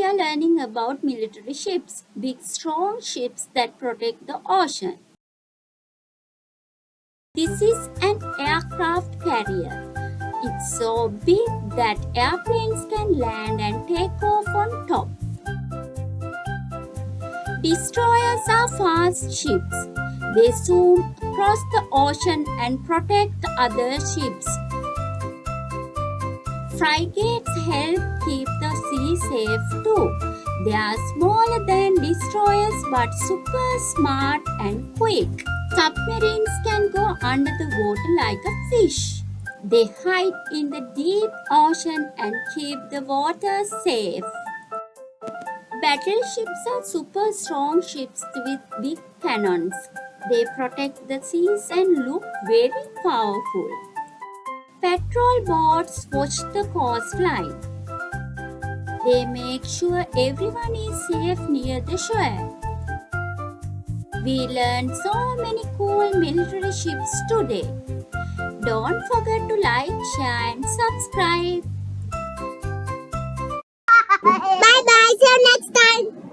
are learning about military ships, big strong ships that protect the ocean. This is an aircraft carrier. It's so big that airplanes can land and take off on top. Destroyers are fast ships. They zoom across the ocean and protect other ships. Frigates help keep the sea safe too. They are smaller than destroyers but super smart and quick. Submarines can go under the water like a fish. They hide in the deep ocean and keep the water safe. Battleships are super strong ships with big cannons. They protect the seas and look very powerful. Patrol boats watch the coastline. They make sure everyone is safe near the shore. We learned so many cool military ships today. Don't forget to like, share and subscribe. Bye bye. See you next time.